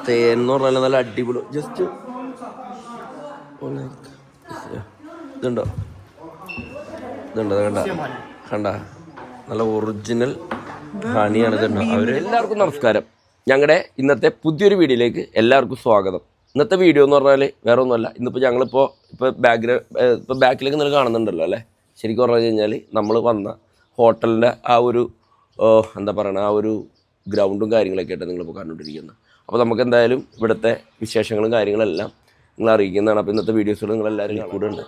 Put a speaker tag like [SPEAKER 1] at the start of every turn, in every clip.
[SPEAKER 1] തേന്ന് പറഞ്ഞാൽ നല്ല അടിപൊളി ജസ്റ്റ് ഇതുണ്ടോ കണ്ട കണ്ട നല്ല ഒറിജിനൽ ഹണിയാണ് ഇതുണ്ടോ. എല്ലാവർക്കും നമസ്കാരം. ഞങ്ങളുടെ ഇന്നത്തെ പുതിയൊരു വീഡിയോയിലേക്ക് എല്ലാവർക്കും സ്വാഗതം. ഇന്നത്തെ വീഡിയോ എന്ന് പറഞ്ഞാൽ വേറെ ഒന്നുമല്ല. ഇന്നിപ്പോൾ ഞങ്ങളിപ്പോൾ ബാക്കിലേക്ക് നിങ്ങൾ കാണുന്നുണ്ടല്ലോ അല്ലേ. ശരിക്കും പറഞ്ഞു കഴിഞ്ഞാൽ നമ്മൾ വന്ന ഹോട്ടലിൻ്റെ ആ ഒരു എന്താ പറയുക ആ ഒരു ഗ്രൗണ്ടും കാര്യങ്ങളൊക്കെ ആയിട്ട് നിങ്ങളിപ്പോൾ കണ്ടുകൊണ്ടിരിക്കുന്നത്. അപ്പോൾ നമുക്ക് എന്തായാലും ഇവിടുത്തെ വിശേഷങ്ങളും കാര്യങ്ങളെല്ലാം നിങ്ങൾ അറിയിക്കുന്നതാണ്. അപ്പോൾ ഇന്നത്തെ വീഡിയോസുകൾ നിങ്ങളെല്ലാവരും ലിക്വിഡ് ഉണ്ട്.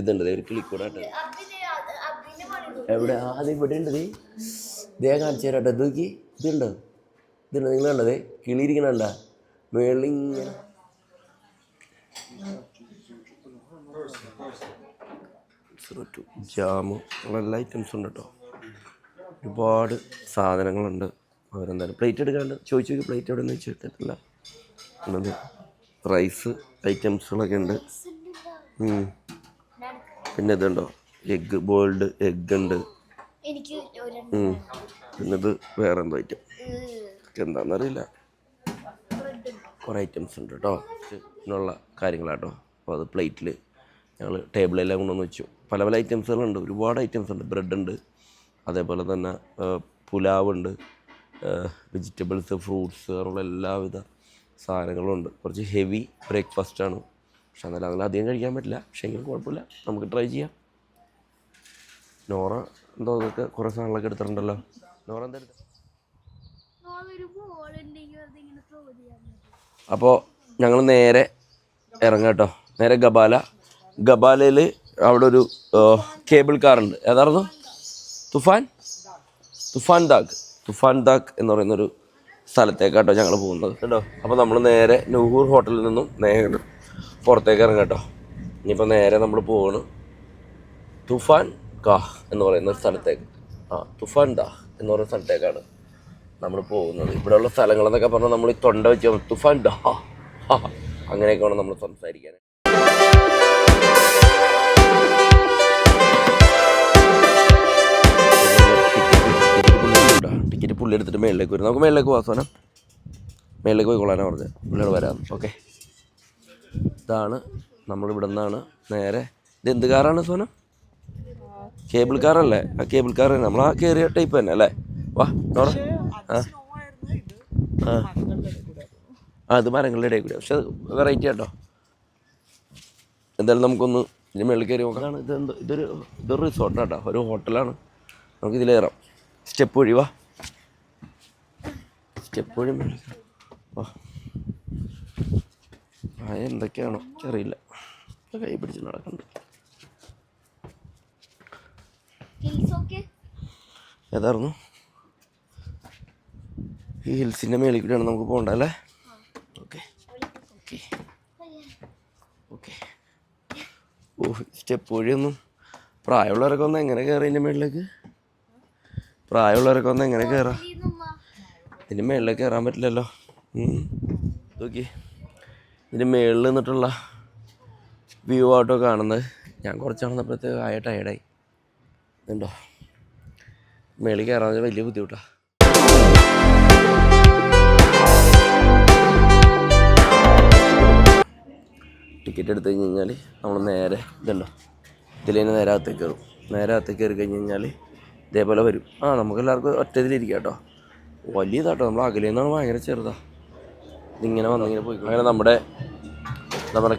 [SPEAKER 1] ഇതുണ്ട് ഒരു ലിക്വിഡായിട്ട് എവിടെ ആദ്യം ഇവിടെ ഉണ്ട്. ഇതേ കാണിച്ചു തരാട്ടോ. ഇത് നോക്കി ഇതുണ്ട് നിങ്ങൾ കണ്ടതേ കിളിയിരിക്കണണ്ട മേളിങ്ങനെ ജാമ് എല്ലാ ഐറ്റംസും ഉണ്ട് കേട്ടോ. ഒരുപാട് സാധനങ്ങളുണ്ട്. അവരെന്തായാലും പ്ലേറ്റ് എടുക്കാണ്ട് ചോദിച്ചു നോക്കി പ്ലേറ്റ് എവിടെ നിന്ന് വെച്ചിട്ടില്ല. എന്നത് റൈസ് ഐറ്റംസുകളൊക്കെ ഉണ്ട്. പിന്നെ ഇതുണ്ടോ എഗ്ഗ് ബോയിൽഡ് എഗ്ഗ് ഉണ്ട്. പിന്നെ ഇത് വേറെ എന്തോ ഐറ്റം എന്താണെന്നറിയില്ല. കുറേ ഐറ്റംസ് ഉണ്ട് കേട്ടോ. ഇതിനുള്ള കാര്യങ്ങളാട്ടോ. അപ്പോൾ അത് പ്ലേറ്റിൽ ഞങ്ങൾ ടേബിളെല്ലാം കൊണ്ടുവന്ന് വെച്ചു. പല പല ഐറ്റംസുകളുണ്ട്. ഒരുപാട് ഐറ്റംസ് ഉണ്ട്. ബ്രെഡ് ഉണ്ട്, അതേപോലെ തന്നെ പുലാവുണ്ട്, വെജിറ്റബിൾസ്, ഫ്രൂട്ട്സ് അങ്ങനെയുള്ള എല്ലാവിധ സാധനങ്ങളും ഉണ്ട്. കുറച്ച് ഹെവി ബ്രേക്ക്ഫാസ്റ്റാണ്. പക്ഷെ എന്നാലും അങ്ങനെ അധികം കഴിക്കാൻ പറ്റില്ല. പക്ഷേ എങ്കിലും കുഴപ്പമില്ല, നമുക്ക് ട്രൈ ചെയ്യാം. നോറ എന്തോ അതൊക്കെ കുറേ സാധനങ്ങളൊക്കെ എടുത്തിട്ടുണ്ടല്ലോ. നോറ എന്താ എടുത്ത? അപ്പോൾ ഞങ്ങൾ നേരെ ഇറങ്ങാം കേട്ടോ. നേരെ ഗബാലയിൽ അവിടെ ഒരു കേബിൾ കാറുണ്ട്. ഏതായിരുന്നു? തുഫാൻ ദാഗ് എന്ന് പറയുന്നൊരു സ്ഥലത്തേക്കാട്ടോ ഞങ്ങൾ പോകുന്നത് കേട്ടോ. അപ്പോൾ നമ്മൾ നേരെ നൂഹൂർ ഹോട്ടലിൽ നിന്നും നേരെ പുറത്തേക്ക് ഇറങ്ങാം കേട്ടോ. ഇനിയിപ്പോൾ നേരെ നമ്മൾ പോവാണ് തുഫാൻ ദാഗ് എന്ന് പറയുന്ന സ്ഥലത്തേക്ക്. തുഫാൻ ദാഗ് എന്ന് പറയുന്ന സ്ഥലത്തേക്കാണ് നമ്മൾ പോകുന്നത്. ഇവിടെയുള്ള സ്ഥലങ്ങളെന്നൊക്കെ പറഞ്ഞാൽ നമ്മൾ ഈ തൊണ്ട വെച്ച് തുഫാൻ ദാഗ് അങ്ങനെയൊക്കെ വേണം നമ്മൾ സംസാരിക്കാൻ. ടിക്കറ്റ് പുള്ളി എടുത്തിട്ട് മേളിലേക്ക് വരും. നമുക്ക് മേളിലേക്ക് പോകാം സോനം. മേളിലേക്ക് പോയിക്കൊള്ളാനാണ് പറഞ്ഞത്. പുള്ളിയോട് വരാം. ഓക്കെ. ഇതാണ് നമ്മളിവിടെ നിന്നാണ് നേരെ. ഇത് എന്ത് കാറാണ് സോനം? കേബിൾ കാറല്ലേ? ആ കേബിൾ കാർ തന്നെ. നമ്മൾ ആ കയറിയ ടൈപ്പ് തന്നെ അല്ലേ? വാ നോറ. അത് മരങ്ങളുടെ ഇടയിൽ കൂടെ. പക്ഷെ വെറൈറ്റി കേട്ടോ. എന്തായാലും നമുക്കൊന്ന് ഇതിന് മേളിൽ കയറി നോക്കാം. ഇതൊരു റിസോർട്ടാണ് കേട്ടോ. ഒരു ഹോട്ടലാണ്. നമുക്ക് ഇതിലേറാം. സ്റ്റെപ്പ് വഴി വാ. സ്റ്റെപ്പ് വഴി മേളിൽ വാ. എന്തൊക്കെയാണോ അറിയില്ല. കൈ പിടിച്ച് നടക്കണ്ട. ഏതായിരുന്നു? ഈ ഹിൽസിൻ്റെ മേളിൽ കൂടെയാണ് നമുക്ക് പോകേണ്ടത് അല്ലേ? ഓക്കെ. സ്റ്റെപ്പ് വഴിയൊന്നും പ്രായമുള്ളവരൊക്കെ ഒന്ന് എങ്ങനെ കയറി ഇതിൻ്റെ മേളിലേക്ക്? പ്രായമുള്ളവരൊക്കെ ഒന്ന് എങ്ങനെ കയറാം? ഇതിൻ്റെ മേളിലേക്ക് കയറാൻ പറ്റില്ലല്ലോ. നോക്കി ഇതിൻ്റെ മേളിൽ നിന്നിട്ടുള്ള വ്യൂ ആട്ടോ കാണുന്നത്. ഞാൻ കുറച്ച് നടന്നപ്പോഴത്തേക്ക് ആയ ടയർഡായി. ഉണ്ടോ മേളിൽ കയറാൻ വലിയ ബുദ്ധിമുട്ടാണ്. ടിക്കറ്റ് എടുത്തു കഴിഞ്ഞ് കഴിഞ്ഞാൽ നമ്മൾ നേരെ ഇതുണ്ടോ ഇതിലേന്ന് നേരെ അകത്തേക്ക് കയറും. നേരെ അകത്തേക്ക് കയറി കഴിഞ്ഞ് കഴിഞ്ഞാൽ ഇതേപോലെ വരും. നമുക്ക് എല്ലാവർക്കും ഒറ്റ ഇതിലിരിക്കാം കേട്ടോ. വലിയതാട്ടോ. നമ്മൾ അകലേന്നാണ് ഭയങ്കര ചെറുതാണ്. ഇതിങ്ങനെ വന്നിങ്ങനെ പോയി. അങ്ങനെ നമ്മുടെ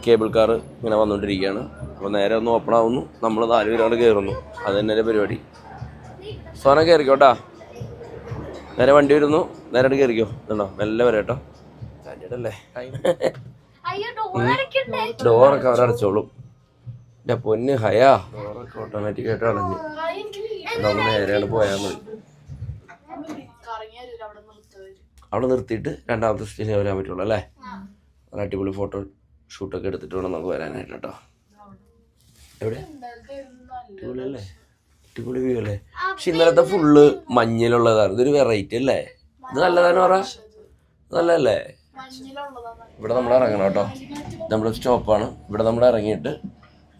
[SPEAKER 1] കേബിൾ കാർ ഇങ്ങനെ വന്നുകൊണ്ടിരിക്കുകയാണ്. അപ്പോൾ നേരെ ഒന്ന് ഓപ്പൺ ആവുന്നു. നമ്മൾ 4 പേരോട് കയറുന്നു. അത് തന്നെ ഒരു പരിപാടി. സോന കയറിക്കോട്ടാ. നേരെ വണ്ടി വരുന്നു. നേരെ കയറിക്കോ. ഇതുണ്ടോ മെല്ലെ വരെ കേട്ടോ. അല്ലേ ഡോറൊക്കെ അവരടച്ചോളും. എൻ്റെ പൊന്ന് ഹയാ. ഡോറൊക്കെ ഓട്ടോമാറ്റിക്കായിട്ട് അടഞ്ഞു. നമ്മൾ നേരെയാണ് പോയാൽ മതി. അവിടെ നിർത്തിയിട്ട് രണ്ടാമത്തെ സ്റ്റേജിൽ വരാൻ പറ്റുള്ളൂ അല്ലേ? നല്ല അടിപൊളി ഫോട്ടോ ഷൂട്ടൊക്കെ എടുത്തിട്ട് വേണം നമുക്ക് വരാനായിട്ട് കേട്ടോ. എവിടെ അടിപൊളി അല്ലേ? അടിപൊളി വ്യൂ അല്ലേ? പക്ഷെ ഇന്നലത്തെ ഫുള്ള് മഞ്ഞിലുള്ളതാണ്. ഇതൊരു വെറൈറ്റി അല്ലേ? ഇത് നല്ലതാണ് പറ. നല്ലതല്ലേ? ഇവിടെ നമ്മൾ ഇറങ്ങണം കേട്ടോ. നമ്മുടെ സ്റ്റോപ്പാണ്. ഇവിടെ നമ്മൾ ഇറങ്ങിയിട്ട്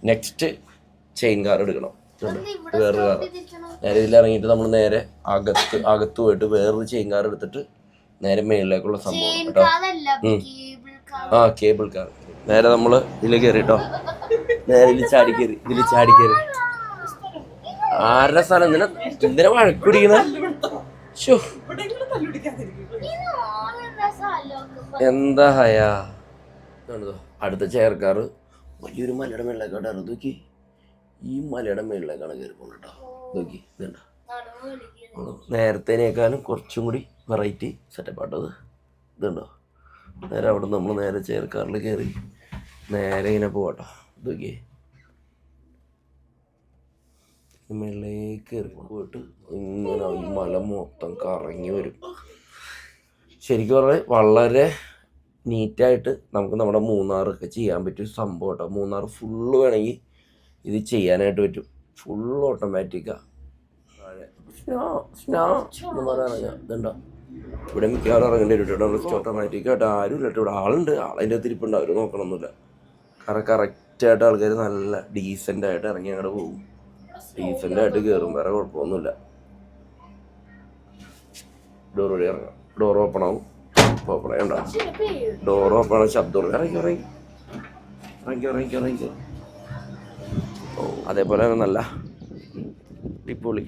[SPEAKER 1] നെക്സ്റ്റ് ചെയിൻ കാർ എടുക്കണം. വേറൊരു കാർ നേരെ ഇതിൽ ഇറങ്ങിയിട്ട് നമ്മൾ നേരെ അകത്ത് പോയിട്ട് വേറൊരു ചെയിൻ കാർ എടുത്തിട്ട് നേരെ മേളിലേക്കുള്ള സംഭവം കേട്ടോ. ആ കേബിൾ കാർ. നേരെ നമ്മള് ഇതിൽ കയറിട്ടോ, നേരെ ഇതിൽ ചാടി കയറി. ആരുടെ സ്ഥലം എന്തിനാ വഴക്കുടിക്കണ? എന്താ ഹയാ. അടുത്ത ചേർക്കാറ് വലിയൊരു മലയുടെ മേളിലേക്കാണ് ഇറങ്ങി. നോക്കി, ഈ മലയുടെ മേളിലേക്കാണ് കയറി പോകുന്നത് കേട്ടോ. നോക്കി, ഇതുണ്ട നേരത്തേനേക്കാളും കുറച്ചും കൂടി വെറൈറ്റി സെറ്റപ്പ് ആട്ടത്. ഇതുണ്ടോ, നേരെ അവിടെ നമ്മൾ നേരെ ചേർക്കാറിൽ കയറി നേരെ ഇങ്ങനെ പോവാട്ടോ. ഇതൊക്കെ മേളിലേക്ക് കയറി പോയിട്ട് ഇങ്ങനെ ഈ മല മൊത്തം കറങ്ങി വരും. ശരിക്കും പറഞ്ഞാൽ വളരെ നീറ്റായിട്ട് നമുക്ക് നമ്മുടെ മൂന്നാറൊക്കെ ചെയ്യാൻ പറ്റിയ സംഭവം കേട്ടോ. മൂന്നാർ ഫുള്ള് വേണമെങ്കിൽ ഇത് ചെയ്യാനായിട്ട് പറ്റും. ഫുള്ള് ഓട്ടോമാറ്റിക്കാണ്. എന്ന് പറയാൻ ഇതുണ്ടോ, ഇവിടെ മിക്കവാറും ഇറങ്ങേണ്ടി വരും കേട്ടോ. ഓട്ടോമാറ്റിക്കായിട്ട് ആരും ഇല്ല കേട്ടോ. ഇവിടെ ആളുണ്ട്, ആളതിൻ്റെ തിരിപ്പുണ്ട്, അവർ നോക്കണമെന്നില്ല. കാരണം കറക്റ്റായിട്ട് ആൾക്കാർ നല്ല ഡീസൻ്റായിട്ട് ഇറങ്ങി അങ്ങോട്ട് പോകും. ഡീസൻ്റായിട്ട് കയറും, വേറെ കുഴപ്പമൊന്നുമില്ല. ഡോർ വഴി ഇറങ്ങാം. ഡോർ ഓപ്പൺ ആവും. ഓപ്പൺ ആയി ഉണ്ടാവും. ഡോർ ഓപ്പൺ ആവും, ശബ്ദം ഇറങ്ങി. അതേപോലെ തന്നെ നല്ല അടിപൊളി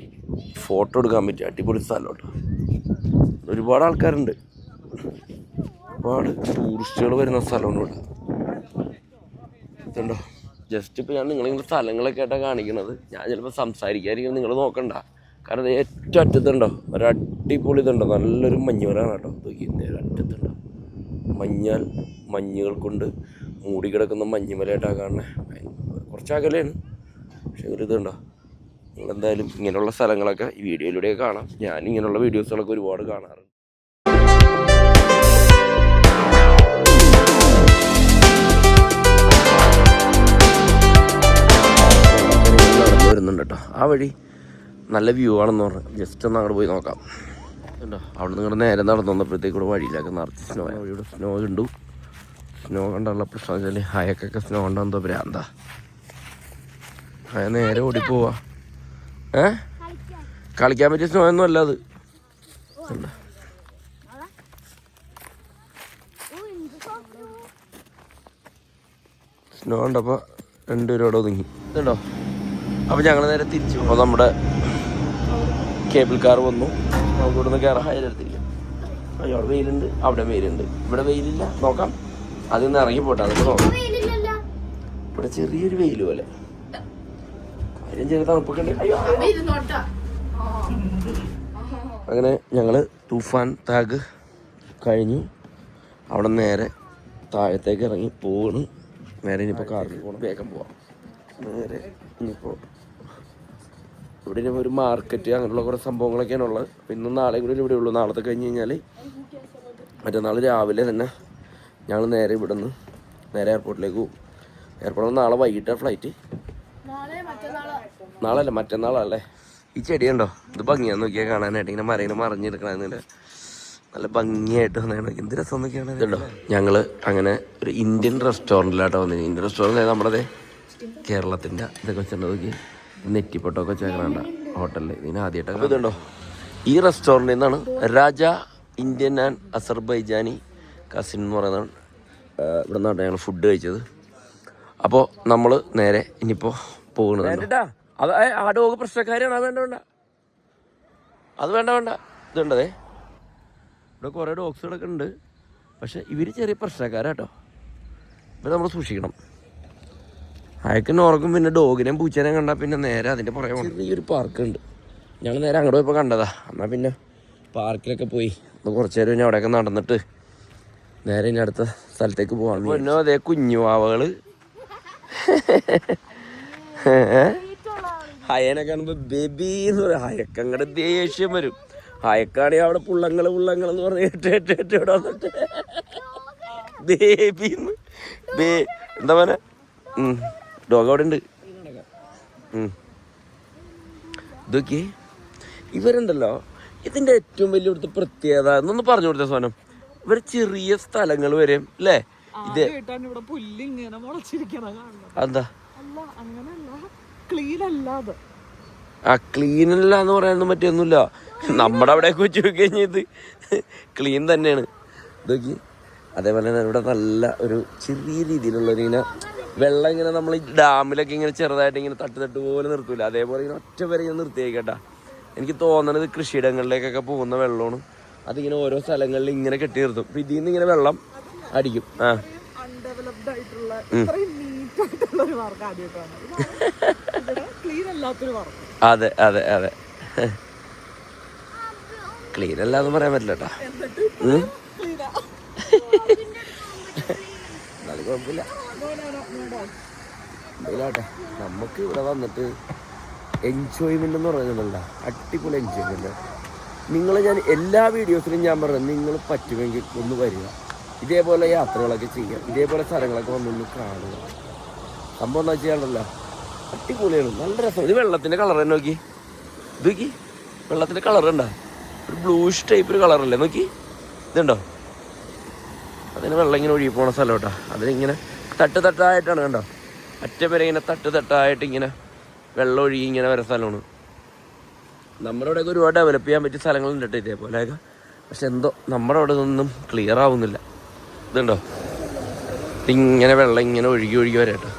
[SPEAKER 1] ഫോട്ടോ എടുക്കാൻ പറ്റിയ അടിപൊളി സ്ഥലമുണ്ട്. ഒരുപാട് ആൾക്കാരുണ്ട്, ഒരുപാട് ടൂറിസ്റ്റുകൾ വരുന്ന സ്ഥലമാണ് ഇവിടെ. ഇതുണ്ടോ, ജസ്റ്റ് ഇപ്പോൾ ഞാൻ നിങ്ങളിങ്ങനെ സ്ഥലങ്ങളൊക്കെ ആയിട്ടാണ് കാണിക്കണത്. ഞാൻ ചിലപ്പോൾ സംസാരിക്കാതിരിക്കും, നിങ്ങൾ നോക്കണ്ട. കാരണം ഏറ്റവും അറ്റത്തുണ്ടോ ഒരടിപൊളി ഇതുണ്ടോ, നല്ലൊരു മഞ്ഞുമലാണ് കേട്ടോ. നോക്കി, അറ്റത്തുണ്ടോ മഞ്ഞുകൾ കൊണ്ട് മൂടിക്കിടക്കുന്ന മഞ്ഞുമലയായിട്ടാണ് കാണുന്നത്. കുറച്ച് അകലെയാണ്, പക്ഷേ ഒരു ഇതുണ്ടോ. നിങ്ങളെന്തായാലും ഇങ്ങനെയുള്ള സ്ഥലങ്ങളൊക്കെ ഈ വീഡിയോയിലൂടെ കാണാം. ഞാൻ ഇങ്ങനെയുള്ള വീഡിയോസുകളൊക്കെ ഒരുപാട് കാണാറുണ്ട്. വരുന്നുണ്ട് കേട്ടോ. ആ വഴി നല്ല വ്യൂ ആണെന്ന് പറഞ്ഞു. ജസ്റ്റ് ഒന്ന് അങ്ങോട്ട് പോയി നോക്കാം. ഉണ്ടോ, അവിടെ നിന്ന് നേരെ നടന്നു വന്നപ്പോഴത്തേക്കൂടെ വഴിയിലൊക്കെ നിറച്ച് സ്നോ. വഴിയുടെ സ്നോ കണ്ടു. സ്നോ കണ്ടുള്ള പ്രശ്നം വെച്ചാൽ ഹയക്കൊക്കെ സ്നോ കണ്ടെന്തോ ഭ്രാന്താ. ഹയ നേരെ ഓടിപ്പോവാ. കളിക്കാൻ പറ്റിയ സ്നോ ഒന്നും അല്ല അത്. സ്നോ ഉണ്ടപ്പോൾ 2 രൂപയുടെ ഒതുങ്ങി. ഇതുണ്ടോ, അപ്പോൾ ഞങ്ങൾ നേരെ തിരിച്ചു. അപ്പോൾ നമ്മുടെ കേബിൾ കാർ വന്നു. നമുക്ക് ഇവിടെ നിന്ന് കയറാൻ ഹൈലെടുത്തിരിക്കാം. അയ്യോ, അവിടെ വെയിലുണ്ട്, അവിടെ വെയിലുണ്ട്, ഇവിടെ വെയിലില്ല. നോക്കാം, അതിൽ നിന്ന് ഇറങ്ങിപ്പോട്ടെ. അതൊക്കെ നോക്കാം. ഇവിടെ ചെറിയൊരു വെയിൽ പോലെ, കാര്യം ചെറിയ തണുപ്പൊക്കെ ഉണ്ട്. അങ്ങനെ ഞങ്ങൾ തൂഫാൻ താഗ് കഴിഞ്ഞു. അവിടെ നേരെ താഴത്തേക്ക് ഇറങ്ങി പോവാണ്. നേരെ ഇനിയിപ്പോൾ കാറിൽ പോകണം, വേഗം പോവാം. നേരെ ഇനിയിപ്പോൾ ഇവിടെ ഇനി ഒരു മാർക്കറ്റ് അങ്ങനെയുള്ള കുറേ സംഭവങ്ങളൊക്കെയാണ് ഉള്ളത്. അപ്പോൾ ഇന്നും നാളെയും കൂടി ഇവിടെ ഉള്ളൂ. നാളത്തെ കഴിഞ്ഞ് കഴിഞ്ഞാൽ മറ്റന്നാൾ രാവിലെ തന്നെ ഞങ്ങൾ നേരെ ഇവിടെ നിന്ന് നേരെ എയർപോർട്ടിലേക്ക് പോകും. എയർപോർട്ടിൽ നാളെ വൈകിട്ടാണ് ഫ്ലൈറ്റ്. നാളല്ല, മറ്റന്നാളല്ലേ. ഈ ചെടിയുണ്ടോ, ഇത് ഭംഗിയാന്ന് നോക്കിയാൽ കാണാനായിട്ട്. ഇങ്ങനെ മരയിങ്ങനെ മറിഞ്ഞെടുക്കണമെന്നില്ല, നല്ല ഭംഗിയായിട്ട് വന്നതാണ്. എന്ത് രസം എന്നൊക്കെയാണ് ഇതുണ്ടോ. ഞങ്ങൾ അങ്ങനെ ഒരു ഇന്ത്യൻ റെസ്റ്റോറൻറ്റിലാട്ടോ വന്നത്. ഇന്ത്യൻ റെസ്റ്റോറൻറ്റ് നമ്മുടെ കേരളത്തിൻ്റെ ഇതൊക്കെ വെച്ചിട്ടുണ്ട്. നോക്കി നെറ്റിപ്പൊട്ടൊക്കെ ചേർക്കണണ്ട ഹോട്ടലിൽ. ഇതിന് ആദ്യമായിട്ടൊക്കെ ഇതുണ്ടോ. ഈ റെസ്റ്റോറൻറ്റിൽ നിന്നാണ് രാജ ഇന്ത്യൻ ആൻഡ് അസർബൈജാനി കസിൻ എന്ന് പറയുന്നതാണ്. ഇവിടെ നിന്നാണ് ഞങ്ങൾ ഫുഡ് കഴിച്ചത്. അപ്പോൾ നമ്മൾ നേരെ ഇനിയിപ്പോൾ പോകുന്നത്. അത് ആ ഡോഗ് പ്രശ്നക്കാരാണ്. അത് വേണ്ട, അത് വേണ്ട. ഇതുണ്ടതേ, ഇവിടെ കുറേ ഡോഗ്സുകളൊക്കെ ഉണ്ട്. പക്ഷെ ഇവർ ചെറിയ പ്രശ്നക്കാരാട്ടോ. ഇവർ നമ്മൾ സൂക്ഷിക്കണം. അയക്ക് നോർക്കും പിന്നെ ഡോഗിനെയും പൂച്ചേനെയും കണ്ടാൽ പിന്നെ നേരെ അതിൻ്റെ പുറകെ ചെറിയൊരു പാർക്കുണ്ട്. ഞങ്ങൾ നേരെ അങ്ങോട്ട് പോയപ്പോൾ കണ്ടതാ. എന്നാൽ പിന്നെ പാർക്കിലൊക്കെ പോയി ഒന്ന് കുറച്ച് നേരം പിന്നെ അവിടെയൊക്കെ നടന്നിട്ട് നേരെ ഇനി അടുത്ത സ്ഥലത്തേക്ക് പോകാൻ. പിന്നെ അതേ കുഞ്ഞു വാവകൾ ഹയനെ കാണുമ്പോൾ ബേബി എന്ന് പറയും. ഹയക്ക് അങ്ങോട്ട് ദേഷ്യം വരും. ഹയക്കാണെങ്കിൽ അവിടെ പുള്ളങ്ങൾ എന്ന് പറഞ്ഞ് ഏറ്റ് ഇവിടെ വന്നിട്ട് ബേബിന്ന് എന്താ പറയാ. ഡോഗ് അവിടെ ഉണ്ട്. ഇതൊക്കെ ഇവരുണ്ടല്ലോ, ഇതിൻ്റെ ഏറ്റവും വലിയ ഇവിടുത്തെ പ്രത്യേകത എന്നൊന്ന് പറഞ്ഞു കൊടുത്ത സോനം. ഇവർ ചെറിയ സ്ഥലങ്ങൾ വരെയും അല്ലേ ഇത് എന്താ ക്ലീൻ അല്ല എന്ന് പറയാനൊന്നും പറ്റിയൊന്നുമില്ല. നമ്മുടെ അവിടെയൊക്കെ വെച്ച് നോക്കി കഴിഞ്ഞാൽ ഇത് ക്ലീൻ തന്നെയാണ്. ഇതൊക്കെ അതേപോലെ തന്നെ ഇവിടെ നല്ല ഒരു ചെറിയ രീതിയിലുള്ളൊരു ഇങ്ങനെ വെള്ളം ഇങ്ങനെ നമ്മൾ ഈ ഡാമിലൊക്കെ ഇങ്ങനെ ചെറുതായിട്ട് ഇങ്ങനെ തട്ട് പോലെ നിർത്തൂല, അതേപോലെ ഇങ്ങനെ ഒറ്റ പേരെ ഇങ്ങനെ നിർത്തിയേക്കട്ടാ. എനിക്ക് തോന്നണത് കൃഷിയിടങ്ങളിലേക്കൊക്കെ പോകുന്ന വെള്ളമാണ്. അതിങ്ങനെ ഓരോ സ്ഥലങ്ങളിൽ ഇങ്ങനെ കെട്ടി നിർത്തും. അപ്പം ഇതിൽ നിന്ന് ഇങ്ങനെ വെള്ളം അടിക്കും. അതെ അതെ അതെ, ക്ലീൻ അല്ലാന്ന് പറയാൻ പറ്റില്ല കേട്ടാ. എന്നാലും കുഴപ്പമില്ല. എന്തെങ്കിലാട്ടെ, നമുക്ക് ഇവിടെ വന്നിട്ട് എൻജോയ്മെന്റ് എന്ന് പറയുന്നുണ്ടല്ലോ, അടിപൊളി എൻജോയ്മെന്റ്. നിങ്ങൾ ഞാൻ എല്ലാ വീഡിയോസിലും ഞാൻ പറയുന്നത്, നിങ്ങൾ പറ്റുമെങ്കിൽ ഒന്ന് വരിക, ഇതേപോലെ യാത്രകളൊക്കെ ചെയ്യുക, ഇതേപോലെ സ്ഥലങ്ങളൊക്കെ വന്നൊന്ന് കാണുക. സംഭവം എന്താ ചെയ്യാണ്ടല്ലോ, അടിപൊളിയാണ്, നല്ല രസം. ഇത് വെള്ളത്തിൻ്റെ കളർ തന്നെ നോക്കി, ഇത് നോക്കി, വെള്ളത്തിൻ്റെ കളർ ഉണ്ടോ, ഒരു ബ്ലൂഷ് ടൈപ്പ് ഒരു കളറല്ലേ, നോക്കി ഇതുണ്ടോ. അതിന് വെള്ളം ഇങ്ങനെ ഒഴുകി പോണ സ്ഥലം കേട്ടോ. അതിനിങ്ങനെ തട്ടായിട്ടാണ് കണ്ടോ, അറ്റം വരെ ഇങ്ങനെ തട്ടായിട്ട് ഇങ്ങനെ വെള്ളം ഒഴുകി ഇങ്ങനെ വരുന്ന സ്ഥലമാണ്. നമ്മുടെ ഇവിടെയൊക്കെ ഒരുപാട് ഡെവലപ്പ് ചെയ്യാൻ പറ്റിയ സ്ഥലങ്ങളുണ്ട് കേട്ടോ ഇതേപോലെയൊക്കെ. പക്ഷെ എന്തോ നമ്മുടെ അവിടെ നിന്നൊന്നും ക്ലിയർ ആവുന്നില്ല. ഇതുണ്ടോ, ഇങ്ങനെ വെള്ളം ഇങ്ങനെ ഒഴുകി വരട്ടോ.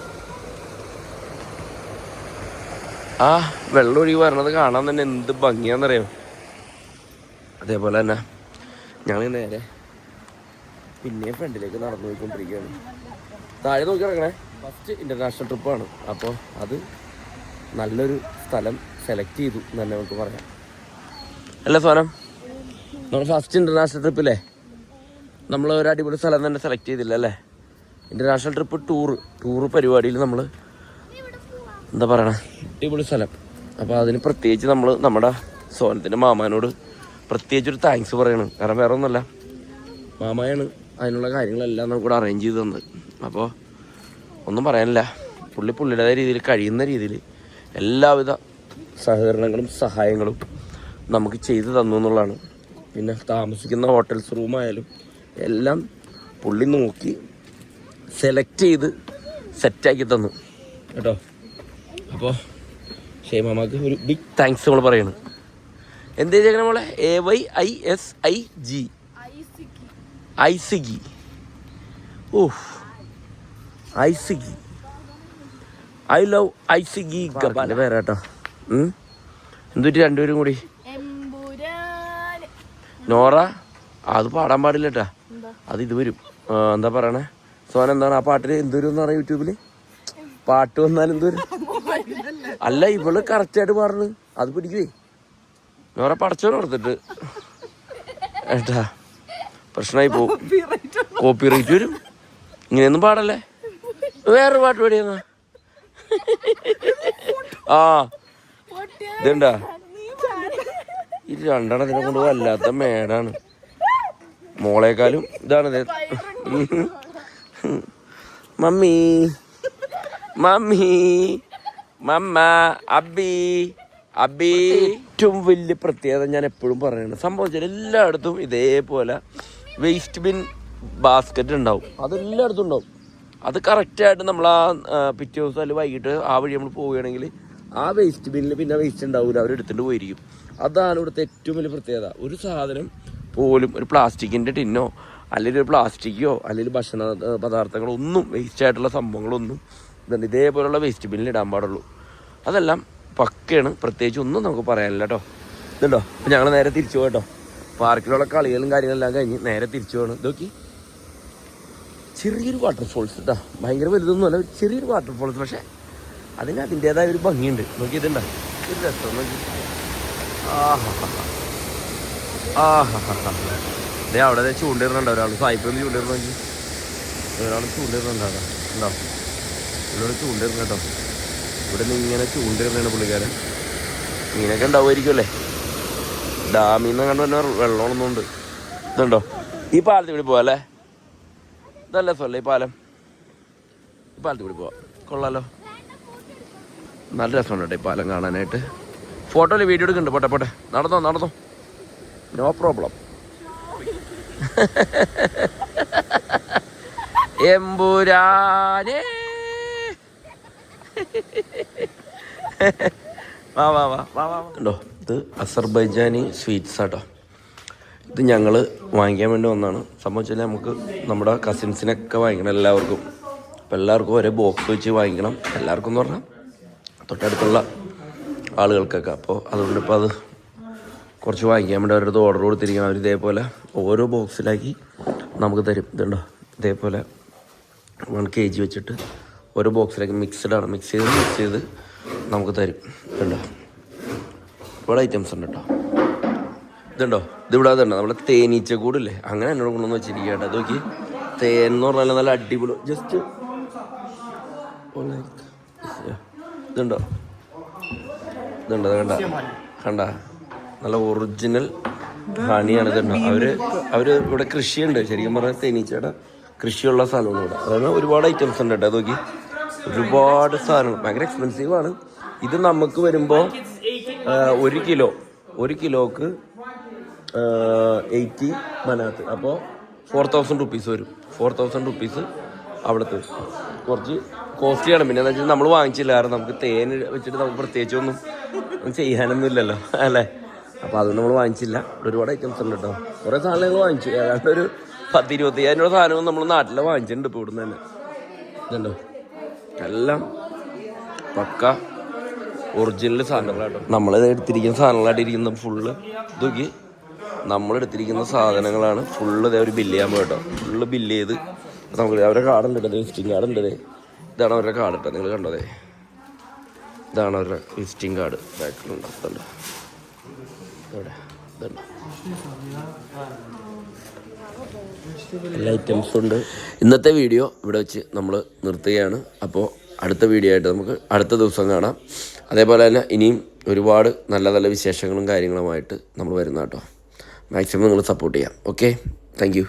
[SPEAKER 1] ആ വെള്ളം ഒഴുകി വരണത് കാണാൻ തന്നെ എന്ത് ഭംഗിയാണെന്നറിയാം. അതേപോലെ തന്നെ ഞങ്ങൾ നേരെ പിന്നെ ഫ്രണ്ടിലേക്ക് നടന്നു പോയിക്കൊണ്ടിരിക്കുകയാണ്. താഴെ നോക്കി കിടക്കണേ, ഫസ്റ്റ് ഇൻ്റർനാഷണൽ ട്രിപ്പാണ്. അപ്പോൾ അത് നല്ലൊരു സ്ഥലം സെലക്ട് ചെയ്തു എന്ന് തന്നെ നമുക്ക് പറയാം. അല്ല സോനം, നമ്മൾ ഫസ്റ്റ് ഇൻ്റർനാഷണൽ ട്രിപ്പില്ലേ, നമ്മൾ ഒരു അടിപൊളി സ്ഥലം തന്നെ സെലക്ട് ചെയ്തില്ല അല്ലേ. ഇൻ്റർനാഷണൽ ട്രിപ്പ് ടൂറ് പരിപാടിയിൽ നമ്മൾ എന്താ പറയണ, അടിപൊളി സ്ഥലം. അപ്പോൾ അതിന് പ്രത്യേകിച്ച് നമ്മൾ നമ്മുടെ സോനത്തിൻ്റെ മാമാനോട് പ്രത്യേകിച്ചൊരു താങ്ക്സ് പറയണം. കാരണം വേറെ ഒന്നുമല്ല, മാമയാണ് അതിനുള്ള കാര്യങ്ങളെല്ലാം നമുക്കിവിടെ അറേഞ്ച് ചെയ്ത് തന്നത്. അപ്പോൾ ഒന്നും പറയാനില്ല, പുള്ളിയുടേതായ രീതിയിൽ കഴിയുന്ന രീതിയിൽ എല്ലാവിധ സഹകരണങ്ങളും സഹായങ്ങളും നമുക്ക് ചെയ്തു തന്നു എന്നുള്ളതാണ്. പിന്നെ താമസിക്കുന്ന ഹോട്ടൽസ് റൂമായാലും എല്ലാം പുള്ളി നോക്കി സെലക്ട് ചെയ്ത് സെറ്റാക്കി തന്നു കേട്ടോ. അപ്പോൾ ഷെയ്മാമാക്ക് ഒരു ബിഗ് താങ്ക്സ് നമ്മൾ പറയണം. എന്താ ചെയ്യുക നമ്മളെ AYISIG ഐസിഗി. ഓഹ് ഐസിഗി, ഐ ലവ് ഐസിഗി ഗബാല വേറെ കേട്ടോ. എന്തൊരു രണ്ടുപേരും കൂടി നോറ അത് പാടാൻ പാടില്ല കേട്ടാ, അത് ഇത് വരും. എന്താ പറയണേ സോന, എന്താണ് ആ പാട്ടിന് എന്തൊരു എന്ന് പറഞ്ഞ യൂട്യൂബില് പാട്ട് വന്നാൽ എന്തൊരു അല്ല, ഇവള് കറക്റ്റായിട്ട് പാടുന്നു, അത് പിടിക്കുവേ. നോറ പടച്ചോനെ ഓർത്തിട്ട് ഏട്ടാ പ്രശ്നമായി പോവും, കോപ്പി റേറ്റ് വരും. ഇങ്ങനെയൊന്നും പാടല്ലേ, വേറൊരു പാട്ട് പാടിയെന്നാ. ആ ഇതുണ്ടാ, ഇത് രണ്ടെണ്ണത്തിനെ കൊണ്ട് വല്ലാത്ത മേടാണ്. മോളേക്കാളും ഇതാണ് മമ്മി മമ്മി മമ്മ അബി. ഏറ്റവും വലിയ പ്രത്യേകത ഞാൻ എപ്പോഴും പറയുന്നത്, സംഭവിച്ചാൽ എല്ലായിടത്തും ഇതേപോലെ വേസ്റ്റ് ബിൻ ബാസ്ക്കറ്റ് ഉണ്ടാവും. അതെല്ലായിടത്തും ഉണ്ടാവും. അത് കറക്റ്റായിട്ട് നമ്മൾ ആ പിറ്റേ ദിവസം അല്ലെങ്കിൽ വൈകിട്ട് ആ വഴി നമ്മൾ പോവുകയാണെങ്കിൽ ആ വേസ്റ്റ് ബിന്നിൽ പിന്നെ വേസ്റ്റ് ഉണ്ടാവില്ല, അവരെടുത്തിട്ട് പോയിരിക്കും. അതാണ് ഇവിടുത്തെ ഏറ്റവും വലിയ പ്രത്യേകത. ഒരു സാധനം പോലും, ഒരു പ്ലാസ്റ്റിക്കിൻ്റെ ടിന്നോ അല്ലെങ്കിൽ ഒരു പ്ലാസ്റ്റിക്കോ അല്ലെങ്കിൽ ഭക്ഷണ പദാർത്ഥങ്ങളോ ഒന്നും, വേസ്റ്റായിട്ടുള്ള സംഭവങ്ങളൊന്നും ഇതേപോലുള്ള വേസ്റ്റ് ബിന്നിൽ ഇടാൻ പാടുള്ളൂ. അതെല്ലാം പക്കയാണ്, പ്രത്യേകിച്ച് ഒന്നും നമുക്ക് പറയാനില്ല കേട്ടോ. ഇതുണ്ടോ, അപ്പം ഞങ്ങൾ നേരെ തിരിച്ചു പോകട്ടോ. പാർക്കിലുള്ള കളികളും കാര്യങ്ങളെല്ലാം കഴിഞ്ഞ് നേരെ തിരിച്ചു പോകണം. ഇതൊക്കെ ചെറിയൊരു വാട്ടർഫോൾസ് കേട്ടോ, ഭയങ്കര വലുതൊന്നുമല്ല, ചെറിയൊരു വാട്ടർഫോൾസ്. പക്ഷേ അതിന് അതിൻ്റേതായ ഒരു ഭംഗിയുണ്ട്. നോക്കി ഇതുണ്ടോ, ഒരു രസം നോക്കി. അതേ അവിടെ ചൂണ്ടിരുന്നുണ്ടോ ഒരാൾ, സായിപ്പൊന്ന് ചൂണ്ടിരുന്നു നോക്കി, ഒരാൾ ചൂണ്ടിരുന്നുണ്ടോ, ഉണ്ടോ ഇവിടെ ചൂണ്ടിരുന്നു കേട്ടോ. ഇവിടെ നിന്ന് ഇങ്ങനെ ചൂണ്ടിരുന്നാണ് പുള്ളിക്കാരൻ. മീനൊക്കെ ഉണ്ടാവുമായിരിക്കും അല്ലേ, ഡാമിൽ നിന്ന് കണ്ടു തന്നെ വെള്ളമൊന്നുമുണ്ട്. ഇതുണ്ടോ, ഈ പാലത്തിൽ കൂടി പോവാം അല്ലേ, ഇതല്ല സ്വല്ലേ ഈ പാലം, ഈ പാലത്തിൽ കൂടി പോവാം, കൊള്ളാലോ. നല്ല രസമുണ്ട് കേട്ടോ ഈ പാലം കാണാനായിട്ട്. ഫോട്ടോയിൽ വീഡിയോ എടുക്കുന്നുണ്ട്, പോട്ടെ നടന്നോ, നോ പ്രോബ്ലം. എമ്പുരാനേ വാ ഉണ്ടോ, ഇത് അസർബൈജാനി സ്വീറ്റ്സ് ആട്ടോ. ഇത് ഞങ്ങൾ വാങ്ങിക്കാൻ വേണ്ടി വന്നതാണ്. സംഭവിച്ചാൽ നമുക്ക് നമ്മുടെ കസിൻസിനൊക്കെ വാങ്ങിക്കണം എല്ലാവർക്കും. അപ്പോൾ എല്ലാവർക്കും ഒരേ ബോക്സ് വെച്ച് വാങ്ങിക്കണം. എല്ലാവർക്കും എന്ന് പറഞ്ഞാൽ തൊട്ടടുത്തുള്ള ആളുകൾക്കൊക്കെ. അപ്പോൾ അതുകൊണ്ട് ഇപ്പോൾ അത് കുറച്ച് വാങ്ങിക്കാൻ വേണ്ടി അവരുടെ അടുത്ത് ഓർഡർ കൊടുത്തിരിക്കണം. അവർ ഇതേപോലെ ഓരോ ബോക്സിലാക്കി നമുക്ക് തരും. ഇതുണ്ടോ, ഇതേപോലെ 1 kg വെച്ചിട്ട് ഓരോ ബോക്സിലേക്ക് മിക്സ് ചെയ്ത് നമുക്ക് തരും. ഇതുണ്ടോ, ഒരുപാട് ഐറ്റംസ് ഉണ്ട് കേട്ടോ. ഇതുണ്ടോ, ഇതിവിടെ അതുണ്ടോ നമ്മുടെ തേനീച്ച കൂടില്ലേ, അങ്ങനെ എന്നോട് കൊണ്ടുവന്ന് വെച്ചിരിക്കുക കേട്ടോ. അത് നോക്കി, തേൻ എന്ന് പറഞ്ഞാൽ നല്ല അടിപൊളി. ജസ്റ്റ് ഇതുണ്ടോ, കണ്ട നല്ല ഒറിജിനൽ ഹണിയാണ്. ഇതുണ്ടോ, അവർ ഇവിടെ കൃഷിയുണ്ട്. ശരിക്കും പറഞ്ഞാൽ തേനീച്ചയുടെ കൃഷിയുള്ള സ്ഥലമാണ് ഇവിടെ. അതായത് ഒരുപാട് ഐറ്റംസ് ഉണ്ട് കേട്ടോ. അത് നോക്കി, ഒരുപാട് സാധനങ്ങൾ. ഭയങ്കര എക്സ്പെൻസീവാണ്. ഇത് നമുക്ക് വരുമ്പോൾ 1 കിലോക്ക് 80 മനാത്ത്. അപ്പോൾ 4000 റുപ്പീസ് വരും. 4000 റുപ്പീസ് അവിടുത്തെ കുറച്ച് കോസ്റ്റ്ലിയാണ്. പിന്നെ എന്താ വെച്ചാൽ നമ്മൾ വാങ്ങിച്ചില്ല, കാരണം നമുക്ക് തേൻ വെച്ചിട്ട് നമുക്ക് പ്രത്യേകിച്ചൊന്നും ചെയ്യാനൊന്നും ഇല്ലല്ലോ അല്ലേ. അപ്പോൾ അതുകൊണ്ട് നമ്മൾ വാങ്ങിച്ചില്ല. ഒരുപാട് ഐറ്റംസ് ഉണ്ട് കേട്ടോ. കുറേ സാധനങ്ങൾ വാങ്ങിച്ചു. ഏതാണ്ട് ഒരു 10-25,000 രൂപ സാധനങ്ങൾ നമ്മൾ നാട്ടിൽ വാങ്ങിച്ചിട്ടുണ്ട് ഇപ്പോൾ ഇവിടുന്ന് തന്നെ. ഇതുണ്ടോ, എല്ലാം പക്ക ഒറിജിനൽ സാധനങ്ങളാട്ടോ. നമ്മൾ എടുത്തിരിക്കുന്ന സാധനങ്ങളായിട്ട് ഇരിക്കുന്നത് ഫുള്ള്. ഇതൊക്കെ നമ്മളെടുത്തിരിക്കുന്ന സാധനങ്ങളാണ് ഫുള്ള്. ഇതേ ഒരു ബില്ല് ചെയ്യാൻ പോയിട്ടോ. ഫുള്ള് ബില്ല് ചെയ്ത് നമുക്ക് അവരുടെ കാർഡുണ്ട് കേട്ടോ, വിസിറ്റിംഗ് കാർഡ് ഉണ്ട്. ഇതാണ് അവരുടെ കാർഡ് കേട്ടോ, നിങ്ങൾ കണ്ടതേ. ഇതാണ് അവരുടെ വിസിറ്റിംഗ് കാർഡ്. ബാക്കിലുണ്ടാക്കുന്നുണ്ട് ഇവിടെ. ഇതുണ്ട്, എല്ലാ ഐറ്റംസും ഉണ്ട്. ഇന്നത്തെ വീഡിയോ ഇവിടെ വെച്ച് നമ്മൾ നിർത്തുകയാണ്. അപ്പോൾ അടുത്ത വീഡിയോ ആയിട്ട് നമുക്ക് അടുത്ത ദിവസം കാണാം. അതേപോലെ തന്നെ ഇനിയും ഒരുപാട് നല്ല നല്ല വിശേഷങ്ങളും കാര്യങ്ങളുമായിട്ട് നമ്മൾ വരുന്ന കേട്ടോ. മാക്സിമം നിങ്ങൾ സപ്പോർട്ട് ചെയ്യാം. Okay, thank you.